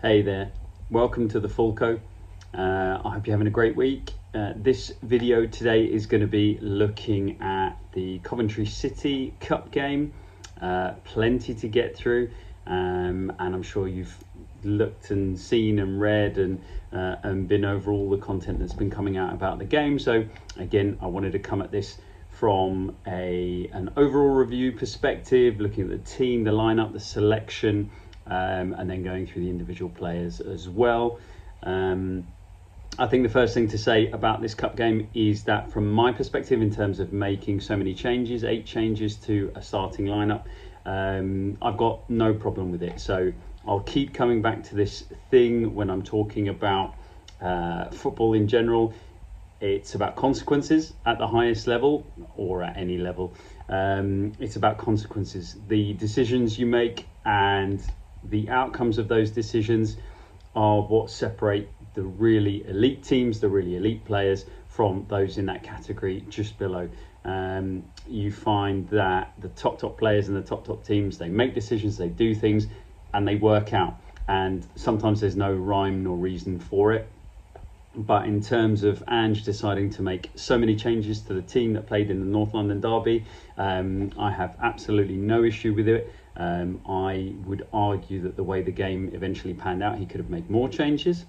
Hey there, welcome to the Fulco. I hope you're having a great week. This video today is going to be looking at the Coventry City Cup game. Plenty to get through, and I'm sure you've looked and seen and read and been over all the content that's been coming out about the game. So again, I wanted to come at this from an overall review perspective, looking at the team, the lineup, the selection, and then going through the individual players as well. I think the first thing to say about this cup game is that from my perspective, in terms of making so many changes, 8 changes to a starting lineup, I've got no problem with it. So I'll keep coming back to this thing when I'm talking about football in general. It's about consequences at the highest level or at any level. It's about consequences. The decisions you make and the outcomes of those decisions are what separate the really elite teams, the really elite players, from those in that category just below. You find that the top players and the top teams, they make decisions, they do things, and they work out. And sometimes there's no rhyme nor reason for it. But in terms of Ange deciding to make so many changes to the team that played in the North London derby, I have absolutely no issue with it. I would argue that the way the game eventually panned out, he could have made more changes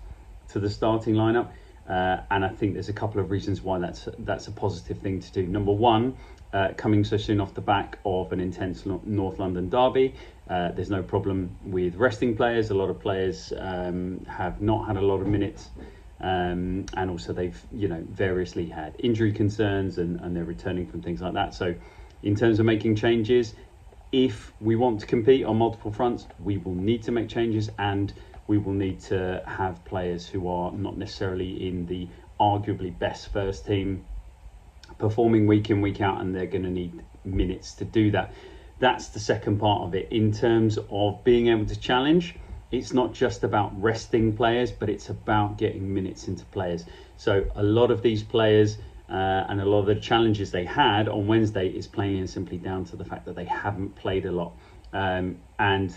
to the starting lineup. And I think there's a couple of reasons why that's a positive thing to do. Number one, coming so soon off the back of an intense North London derby, there's no problem with resting players. A lot of players have not had a lot of minutes. And also they've variously had injury concerns and they're returning from things like that. So in terms of making changes, if we want to compete on multiple fronts, we will need to make changes, and we will need to have players who are not necessarily in the arguably best first team performing week in, week out, and they're going to need minutes to do that. That's the second part of it. In terms of being able to challenge, it's not just about resting players, but it's about getting minutes into players. So a lot of these players and a lot of the challenges they had on Wednesday is plain and simply down to the fact that they haven't played a lot. And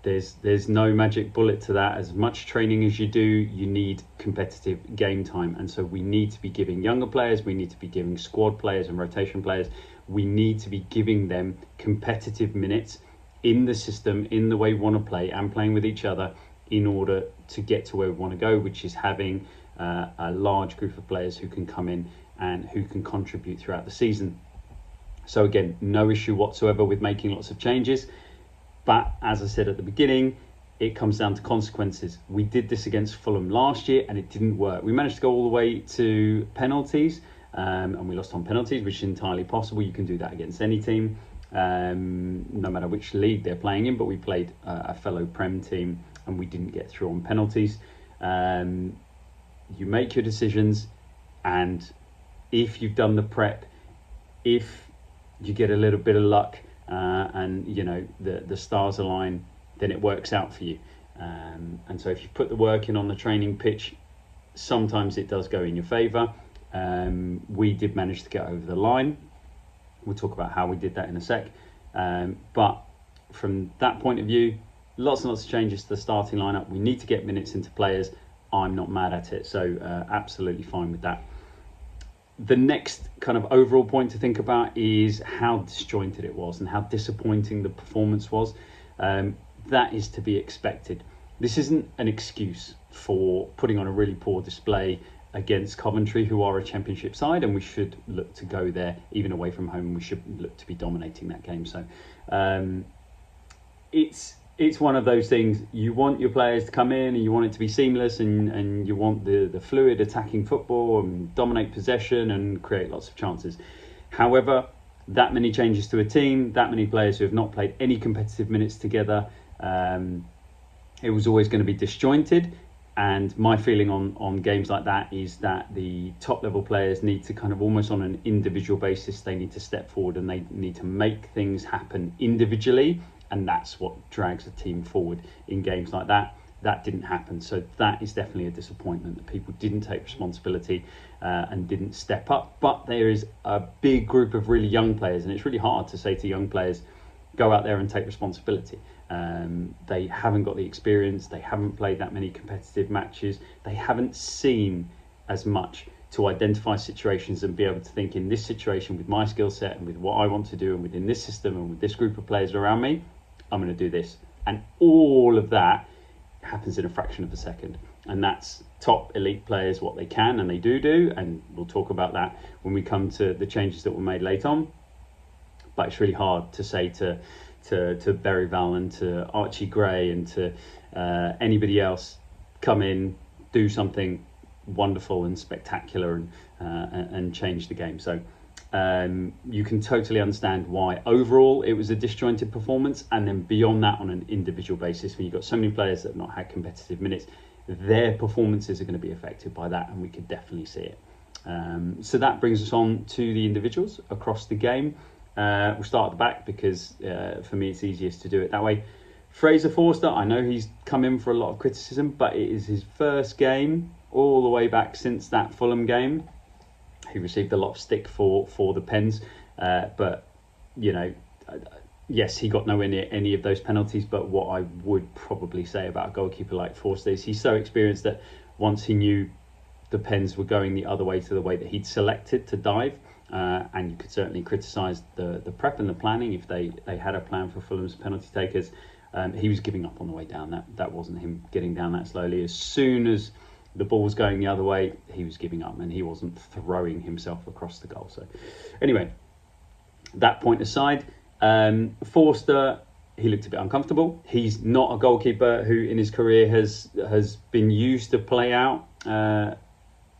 there's no magic bullet to that. As much training as you do, you need competitive game time. And so we need to be giving younger players, we need to be giving squad players and rotation players, we need to be giving them competitive minutes in the system, in the way we want to play, and playing with each other in order to get to where we want to go, which is having a large group of players who can come in and who can contribute throughout the season. So again, no issue whatsoever with making lots of changes. But as I said at the beginning, it comes down to consequences. We did this against Fulham last year and it didn't work. We managed to go all the way to penalties and we lost on penalties, which is entirely possible. You can do that against any team. No matter which league they're playing in, but we played a fellow Prem team and we didn't get through on penalties. You make your decisions, and if you've done the prep, if you get a little bit of luck and the stars align, then it works out for you. And so if you put the work in on the training pitch, sometimes it does go in your favour. We did manage to get over the line. We'll talk about how we did that in a sec. But from that point of view, lots and lots of changes to the starting lineup. We need to get minutes into players. I'm not mad at it. So absolutely fine with that. The next kind of overall point to think about is how disjointed it was and how disappointing the performance was. That is to be expected. This isn't an excuse for putting on a really poor display against Coventry, who are a championship side, and we should look to go there even away from home. We should look to be dominating that game. So it's one of those things. You want your players to come in and you want it to be seamless, and you want the fluid attacking football and dominate possession and create lots of chances. However, that many changes to a team, that many players who have not played any competitive minutes together, it was always going to be disjointed. And my feeling on games like that is that the top level players need to kind of almost on an individual basis, they need to step forward and they need to make things happen individually. And that's what drags the team forward in games like that. That didn't happen. So that is definitely a disappointment that people didn't take responsibility and didn't step up. But there is a big group of really young players, and it's really hard to say to young players, go out there and take responsibility. They haven't got the experience. They haven't played that many competitive matches. They haven't seen as much to identify situations and be able to think, in this situation with my skill set and with what I want to do and within this system and with this group of players around me, I'm going to do this. And all of that happens in a fraction of a second. And that's top elite players, what they can and they do. And we'll talk about that when we come to the changes that were made late on. But it's really hard to say to Barry Val and to Archie Gray and to anybody else, come in, do something wonderful and spectacular and change the game. So you can totally understand why overall it was a disjointed performance, and then beyond that on an individual basis, when you've got so many players that have not had competitive minutes, their performances are going to be affected by that, and we could definitely see it. So that brings us on to the individuals across the game. We'll start at the back because for me it's easiest to do it that way. Fraser Forster, I know he's come in for a lot of criticism, but it is his first game all the way back since that Fulham game. He received a lot of stick for the pens, but yes, he got nowhere near any of those penalties. But what I would probably say about a goalkeeper like Forster is he's so experienced that once he knew the pens were going the other way to the way that he'd selected to dive, and you could certainly criticise the prep and the planning if they had a plan for Fulham's penalty takers. He was giving up on the way down. That wasn't him getting down that slowly. As soon as the ball was going the other way, he was giving up and he wasn't throwing himself across the goal. So anyway, that point aside, Forster, he looked a bit uncomfortable. He's not a goalkeeper who in his career has been used to play out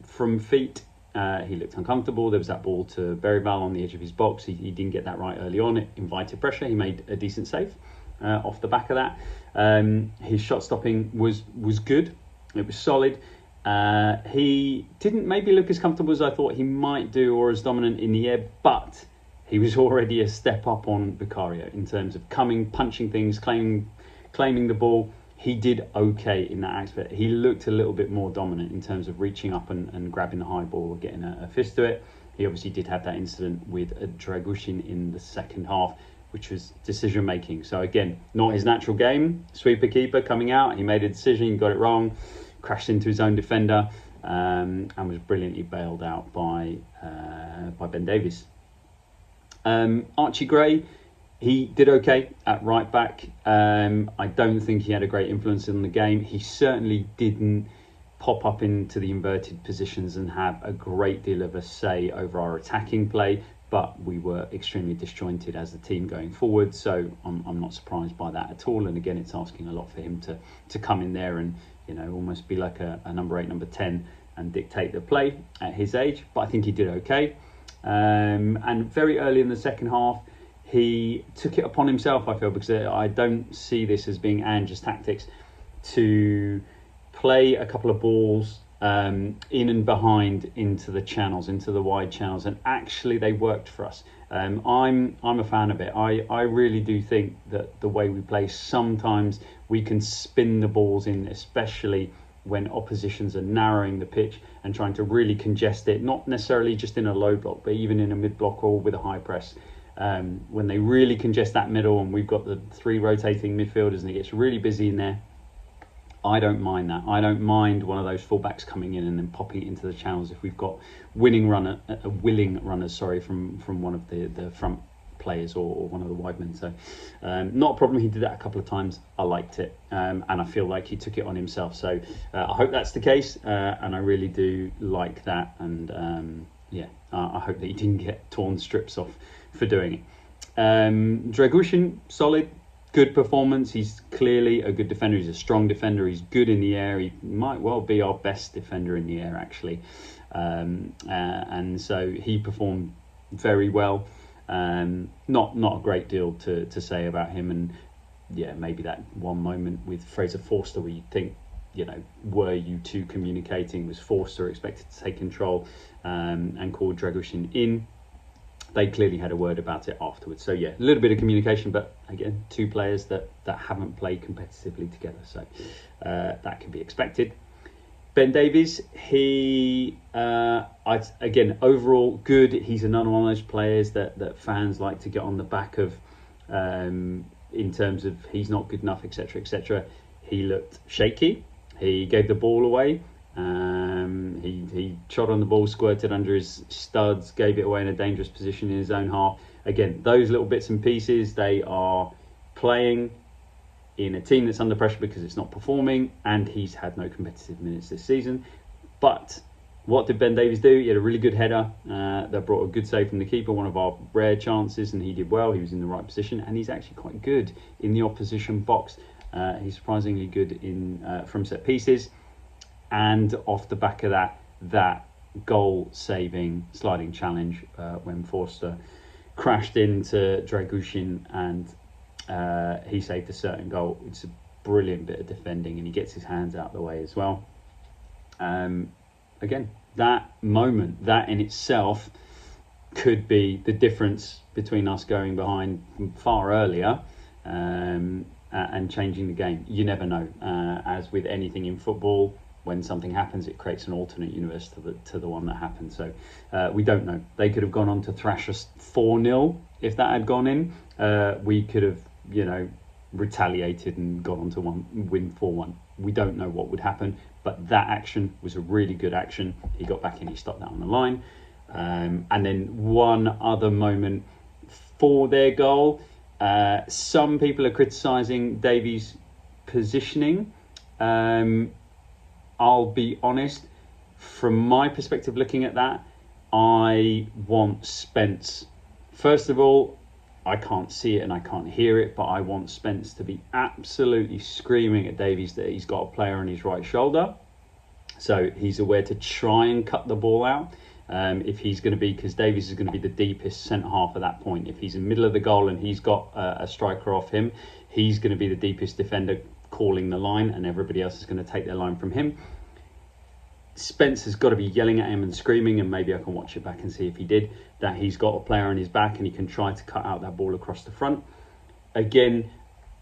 from feet. He looked uncomfortable. There was that ball to Berryvale on the edge of his box. He didn't get that right early on. It invited pressure. He made a decent save off the back of that. His shot stopping was good. It was solid. He didn't maybe look as comfortable as I thought he might do or as dominant in the air, but he was already a step up on Vicario in terms of coming, punching things, claiming the ball. He did okay in that aspect. He looked a little bit more dominant in terms of reaching up and grabbing the high ball or getting a fist to it. He obviously did have that incident with Dragushin in the second half, which was decision making. So again, not his natural game. Sweeper keeper coming out, he made a decision, he got it wrong, crashed into his own defender, and was brilliantly bailed out by Ben Davies. Archie Gray, he did okay at right back. I don't think he had a great influence on the game. He certainly didn't pop up into the inverted positions and have a great deal of a say over our attacking play, but we were extremely disjointed as a team going forward, so I'm not surprised by that at all. And again, it's asking a lot for him to come in there and almost be like a number 8, number 10 and dictate the play at his age, but I think he did okay. And very early in the second half, he took it upon himself, I feel, because I don't see this as being Ange's tactics, to play a couple of balls in and behind into the channels, into the wide channels, and actually they worked for us. I'm a fan of it. I really do think that the way we play, sometimes we can spin the balls in, especially when oppositions are narrowing the pitch and trying to really congest it, not necessarily just in a low block, but even in a mid block or with a high press. When they really congest that middle and we've got the 3 rotating midfielders and it gets really busy in there, I don't mind that. I don't mind one of those fullbacks coming in and then popping it into the channels if we've got willing runners from one of the front players or one of the wide men. So not a problem. He did that a couple of times. I liked it, and I feel like he took it on himself. So I hope that's the case, and I really do like that. And I hope that he didn't get torn strips off for doing it. Dragushin, solid. Good performance. He's clearly a good defender. He's a strong defender. He's good in the air. He might well be our best defender in the air, actually. And so he performed very well. Not a great deal to say about him. And yeah, maybe that one moment with Fraser Forster where you think, were you two communicating? Was Forster expected to take control and call Dragushin in? They clearly had a word about it afterwards. So yeah, a little bit of communication, but again, 2 players that haven't played competitively together. So that can be expected. Ben Davies, he, again, overall good. He's another one of those players that fans like to get on the back of in terms of he's not good enough, etc., etc. He looked shaky. He gave the ball away. He trod on the ball, squirted under his studs, gave it away in a dangerous position in his own half. Again, those little bits and pieces, they are playing in a team that's under pressure because it's not performing, and he's had no competitive minutes this season. But what did Ben Davies do? He had a really good header that brought a good save from the keeper, one of our rare chances, and he did well. He was in the right position, and he's actually quite good in the opposition box. He's surprisingly good in from set pieces, and off the back of that goal-saving sliding challenge when Forster crashed into Dragushin and he saved a certain goal. It's a brilliant bit of defending, and he gets his hands out of the way as well. Again, that moment, that in itself could be the difference between us going behind far earlier and changing the game. You never know. As with anything in football, when something happens, it creates an alternate universe to the one that happened. So we don't know. They could have gone on to thrash us 4-0 if that had gone in. We could have, retaliated and gone on to win 4-1. We don't know what would happen, but that action was a really good action. He got back in, he stopped that on the line. And then one other moment for their goal. Some people are criticising Davies' positioning. I'll be honest, from my perspective looking at that, I want Spence. First of all, I can't see it and I can't hear it, but I want Spence to be absolutely screaming at Davies that he's got a player on his right shoulder. So he's aware to try and cut the ball out. If he's going to be, because Davies is going to be the deepest centre half at that point. If he's in the middle of the goal and he's got a striker off him, he's going to be the deepest defender calling the line, and everybody else is going to take their line from him. Spence has got to be yelling at him and screaming, and maybe I can watch it back and see if he did, that he's got a player on his back and he can try to cut out that ball across the front. Again,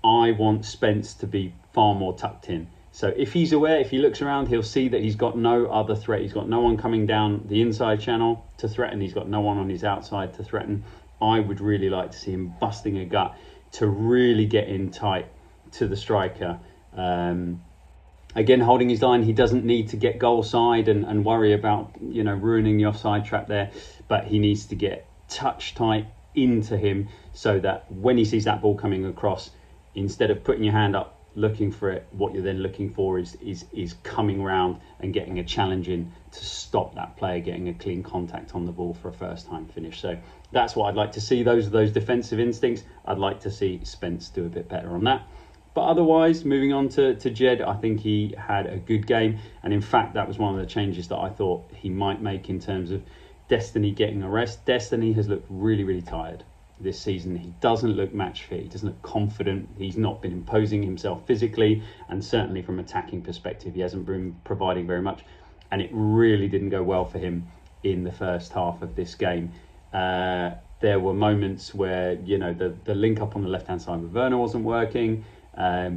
I want Spence to be far more tucked in. So if he's aware, if he looks around, he'll see that he's got no other threat. He's got no one coming down the inside channel to threaten. He's got no one on his outside to threaten. I would really like to see him busting a gut to really get in tight to the striker. Again, holding his line, he doesn't need to get goal side and worry about, ruining the offside trap there, but he needs to get touch tight into him so that when he sees that ball coming across, instead of putting your hand up looking for it, what you're then looking for is coming round and getting a challenge in to stop that player getting a clean contact on the ball for a first time finish. So that's what I'd like to see, those defensive instincts. I'd like to see Spence do a bit better on that. But otherwise, moving on to Jed, I think he had a good game. And in fact, that was one of the changes that I thought he might make in terms of Destiny getting a rest. Destiny has looked really, really tired this season. He doesn't look match fit. He doesn't look confident. He's not been imposing himself physically. And certainly from attacking perspective, he hasn't been providing very much. And it really didn't go well for him in the first half of this game. There were moments where, the link up on the left-hand side with Werner wasn't working. I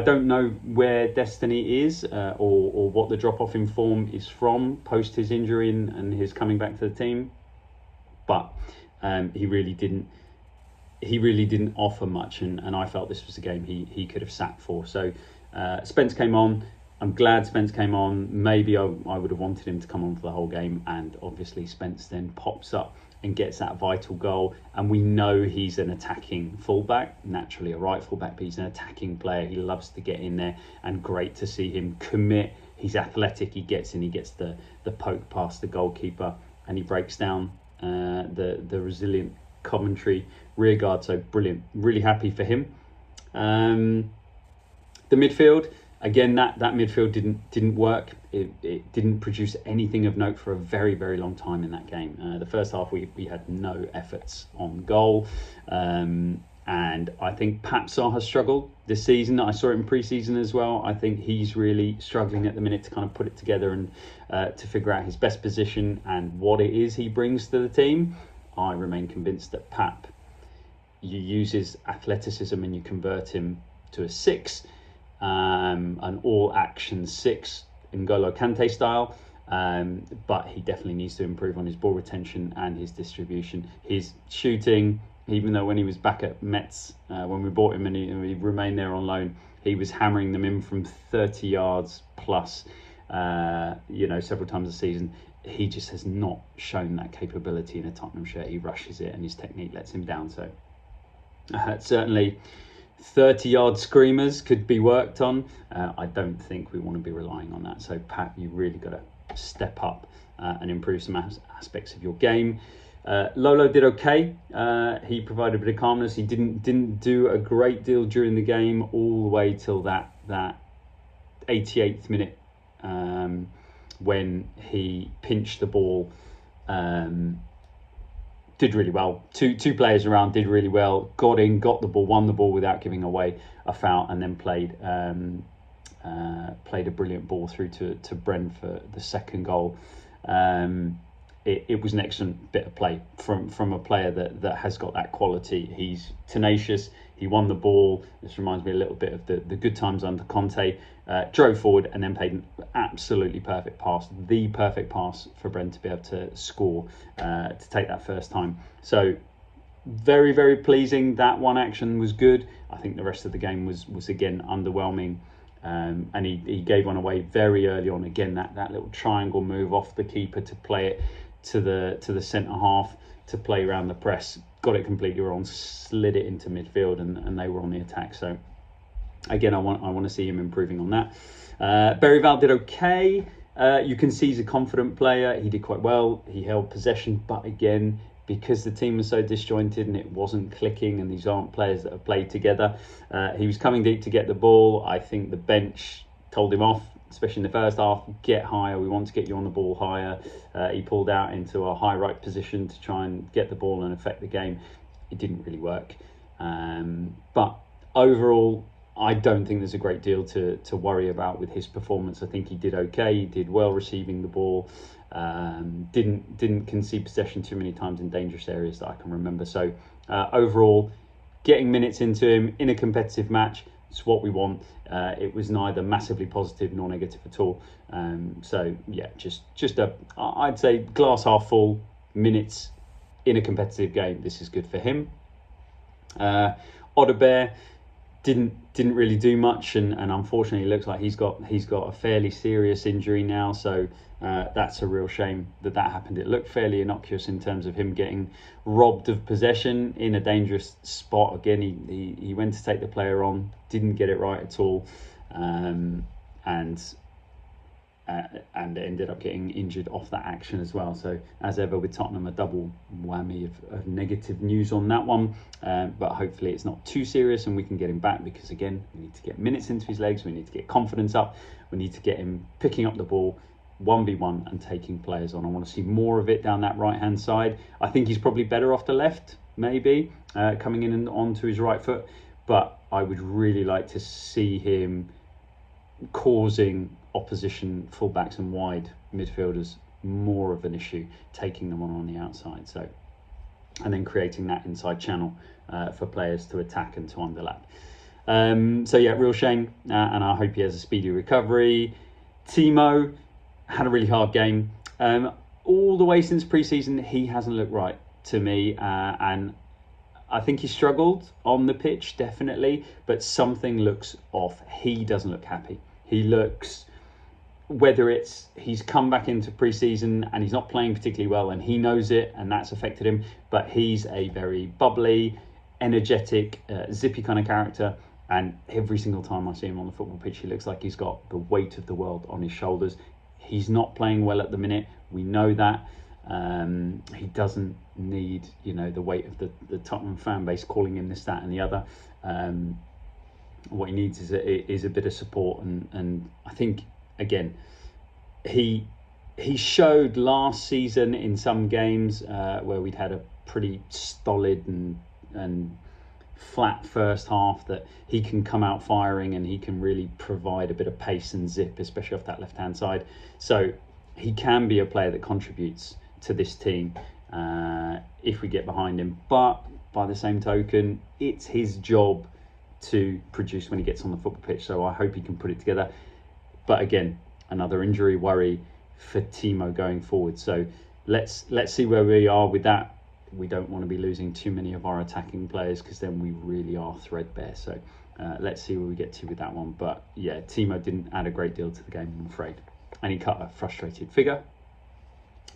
don't know where Destiny is or what the drop-off in form is from post his injury and his coming back to the team, but he really didn't offer much, and I felt this was a game he could have sat for. So Spence came on. I'm glad Spence came on. Maybe I would have wanted him to come on for the whole game, and obviously Spence then pops up and gets that vital goal. And we know he's an attacking fullback, naturally a right fullback, but he's an attacking player. He loves to get in there, and great to see him commit. He's athletic, he gets in, he gets the poke past the goalkeeper, and he breaks down the resilient Coventry rearguard. So brilliant, really happy for him. The midfield, again, that midfield didn't work. It didn't produce anything of note for a very, very long time in that game. The first half, we had no efforts on goal. And I think Papsar has struggled this season. I saw it in pre-season as well. I think he's really struggling at the minute to kind of put it together and to figure out his best position and what it is he brings to the team. I remain convinced that Pap, you use his athleticism and you convert him to a 6. An all-action 6 N'Golo Kante style, but he definitely needs to improve on his ball retention and his distribution. His shooting even though when he was back at Metz, when we bought him and he remained there on loan, he was hammering them in from 30 yards plus, several times a season. He just has not shown that capability in a Tottenham shirt. He rushes it and his technique lets him down. So certainly 30-yard screamers could be worked on. I don't think we want to be relying on that. So Pat, you really got to step up and improve some aspects of your game. Lolo did okay. He provided a bit of calmness. He didn't do a great deal during the game, all the way till that 88th minute, when he pinched the ball. Did really well. Two players around, did really well. Got in, got the ball, won the ball without giving away a foul, and then played a brilliant ball through to Bren for the second goal. It was an excellent bit of play from a player that has got that quality. He's tenacious. He won the ball. This reminds me a little bit of the good times under Conte. Drove forward and then played an absolutely perfect pass. The perfect pass for Bren to be able to score, to take that first time. So very, very pleasing. That one action was good. I think the rest of the game was again underwhelming. And he gave one away very early on. Again, that little triangle move off the keeper to play it to the centre half to play around the press. Got it completely wrong, slid it into midfield, and they were on the attack. So again, I want to see him improving on that. Berryval did okay. You can see he's a confident player. He did quite well. He held possession, but again, because the team was so disjointed and it wasn't clicking, and these aren't players that have played together, he was coming deep to get the ball. I think the bench told him off, especially in the first half. Get higher, we want to get you on the ball higher. He pulled out into a high right position to try and get the ball and affect the game. It didn't really work. But overall, I don't think there's a great deal to worry about with his performance. I think he did okay. He did well receiving the ball. Didn't concede possession too many times in dangerous areas that I can remember. So overall, getting minutes into him in a competitive match, it's what we want. It was neither massively positive nor negative at all. So yeah, just I'd say glass half full. Minutes in a competitive game, this is good for him. Odebear didn't really do much, and unfortunately it looks like he's got a fairly serious injury now. So that's a real shame that happened. It looked fairly innocuous in terms of him getting robbed of possession in a dangerous spot. Again, he went to take the player on, didn't get it right at all, and ended up getting injured off that action as well. So as ever with Tottenham, a double whammy of negative news on that one. But hopefully it's not too serious and we can get him back, because again, we need to get minutes into his legs. We need to get confidence up. We need to get him picking up the ball 1v1 and taking players on. I want to see more of it down that right hand side. I think he's probably better off the left, maybe coming in and onto his right foot, but I would really like to see him causing opposition fullbacks and wide midfielders more of an issue, taking them on the outside. So, and then creating that inside channel for players to attack and to underlap. So yeah, real shame, and I hope he has a speedy recovery. Timo had a really hard game. All the way since pre-season, he hasn't looked right to me, and I think he struggled on the pitch, definitely, but something looks off. He doesn't look happy. He looks, whether it's he's come back into pre-season and he's not playing particularly well and he knows it and that's affected him, but he's a very bubbly, energetic, zippy kind of character, and every single time I see him on the football pitch, he looks like he's got the weight of the world on his shoulders. He's not playing well at the minute. We know that. He doesn't need, the weight of the Tottenham fan base calling him this, that and the other. What he needs is a bit of support, and I think, again, he showed last season in some games where we'd had a pretty stolid and flat first half that he can come out firing and he can really provide a bit of pace and zip, especially off that left hand side. So he can be a player that contributes to this team if we get behind him, but by the same token, it's his job to produce when he gets on the football pitch. So I hope he can put it together. But again, another injury worry for Timo going forward. So let's see where we are with that we don't want to be losing too many of our attacking players, because then we really are threadbare. So let's see where we get to with that one. But yeah, Timo didn't add a great deal to the game, I'm afraid, and he cut a frustrated figure.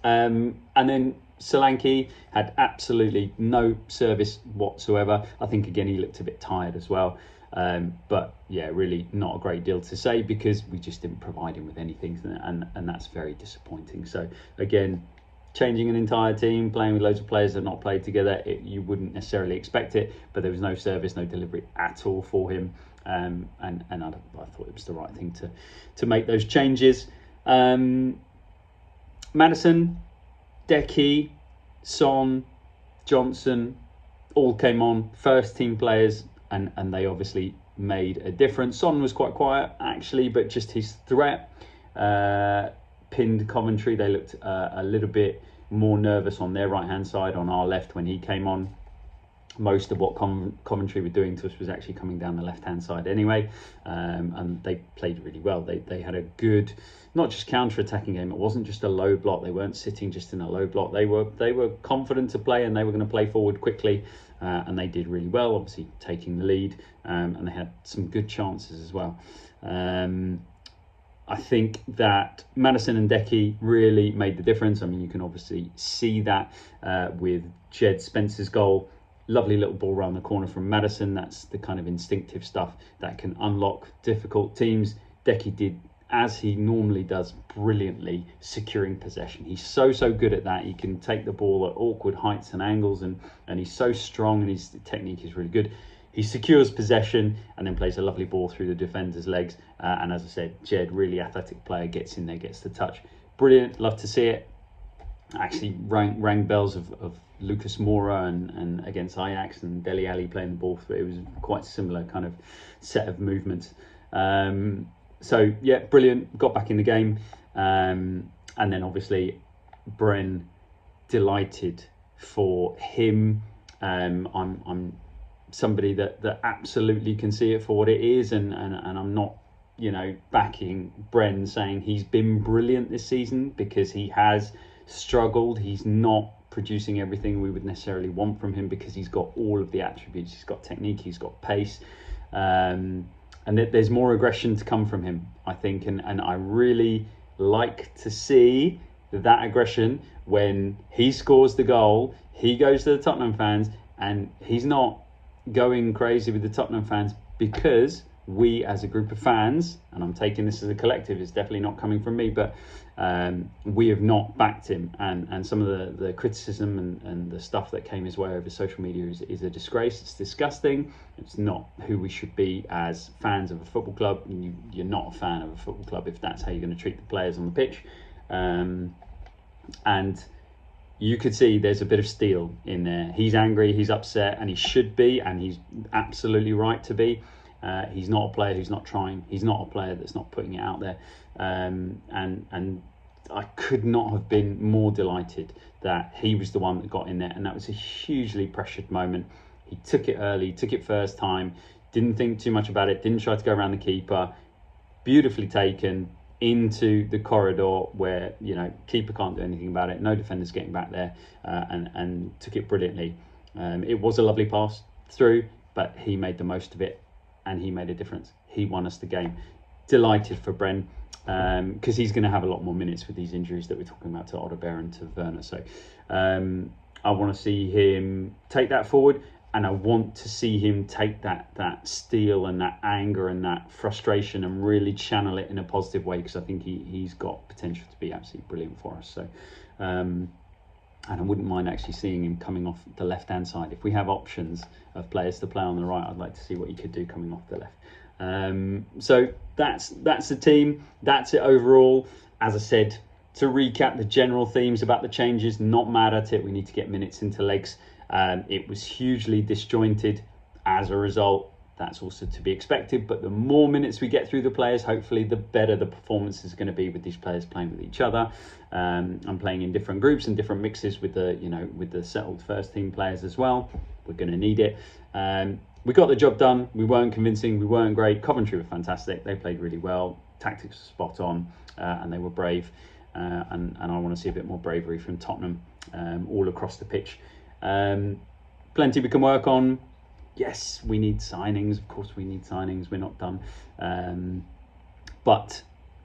And then Solanke had absolutely no service whatsoever. I think again he looked a bit tired as well. But yeah, really not a great deal to say, because we just didn't provide him with anything, and that's very disappointing. So again, changing an entire team, playing with loads of players that have not played together, you wouldn't necessarily expect it, but there was no service, no delivery at all for him. And I thought it was the right thing to make those changes. Maddison, Decky, Son, Johnson all came on, first team players, and they obviously made a difference. Son was quite quiet actually, but just his threat pinned Coventry. They looked a little bit more nervous on their right hand side, on our left when he came on. Most of what Coventry were doing to us was actually coming down the left hand side anyway, and they played really well. They had a good, not just counter-attacking game. It wasn't just a low block. They weren't sitting just in a low block. They were confident to play, and they were going to play forward quickly, and they did really well, obviously taking the lead, and they had some good chances as well. I think that Maddison and Decky really made the difference. I mean, you can obviously see that with Jed Spencer's goal. Lovely little ball around the corner from Maddison. That's the kind of instinctive stuff that can unlock difficult teams. Decky did, as he normally does, brilliantly, securing possession. He's so good at that. He can take the ball at awkward heights and angles, and he's so strong, and his technique is really good. He secures possession and then plays a lovely ball through the defender's legs. And as I said, Jed, really athletic player, gets in there, gets the touch. Brilliant, love to see it. Actually rang bells of Lucas Moura and against Ajax, and Dele Alli playing the ball. It was quite a similar kind of set of movements. So yeah, brilliant. Got back in the game, and then obviously Bren, delighted for him. I'm somebody that absolutely can see it for what it is, and I'm not, backing Bren saying he's been brilliant this season, because he has struggled. He's not producing everything we would necessarily want from him, because he's got all of the attributes. He's got technique, he's got pace, and there's more aggression to come from him, I think, and I really like to see that aggression when he scores the goal. He goes to the Tottenham fans, and he's not going crazy with the Tottenham fans, because we as a group of fans, and I'm taking this as a collective, it's definitely not coming from me, but we have not backed him, and some of the criticism and the stuff that came his way over social media is a disgrace. It's disgusting. It's not who we should be as fans of a football club. You're not a fan of a football club if that's how you're going to treat the players on the pitch. And you could see there's a bit of steel in there. He's angry, he's upset, and he should be, and he's absolutely right to be. He's not a player who's not trying. He's not a player that's not putting it out there. And I could not have been more delighted that he was the one that got in there. And that was a hugely pressured moment. He took it early, took it first time, didn't think too much about it, didn't try to go around the keeper. Beautifully taken into the corridor where, keeper can't do anything about it. No defenders getting back there, and took it brilliantly. It was a lovely pass through, but he made the most of it, and he made a difference. He won us the game. Delighted for Bren, because he's going to have a lot more minutes with these injuries that we're talking about to Odebear and to Werner. So I want to see him take that forward, and I want to see him take that steel and that anger and that frustration and really channel it in a positive way, because I think he's got potential to be absolutely brilliant for us. So and I wouldn't mind actually seeing him coming off the left-hand side. If we have options of players to play on the right, I'd like to see what he could do coming off the left. So that's the team. That's it overall. As I said, to recap the general themes about the changes, not mad at it. We need to get minutes into legs. It was hugely disjointed as a result. That's also to be expected, but the more minutes we get through the players, hopefully the better the performance is going to be with these players playing with each other, and playing in different groups and different mixes with the settled first team players as well. We're going to need it. We got the job done. We weren't convincing, we weren't great. Coventry were fantastic. They played really well. Tactics were spot on, and they were brave, and I want to see a bit more bravery from Tottenham all across the pitch. Plenty we can work on. Yes, we need signings. Of course, we need signings. We're not done. But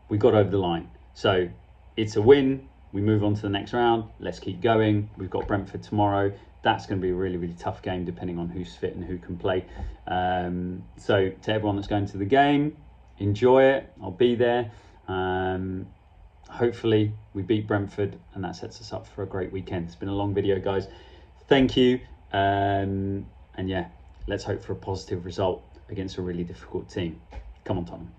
we got over the line. So it's a win. We move on to the next round. Let's keep going. We've got Brentford tomorrow. That's going to be a really, really tough game depending on who's fit and who can play. So to everyone that's going to the game, enjoy it. I'll be there. Hopefully we beat Brentford and that sets us up for a great weekend. It's been a long video, guys. Thank you. And yeah, let's hope for a positive result against a really difficult team. Come on, Tottenham.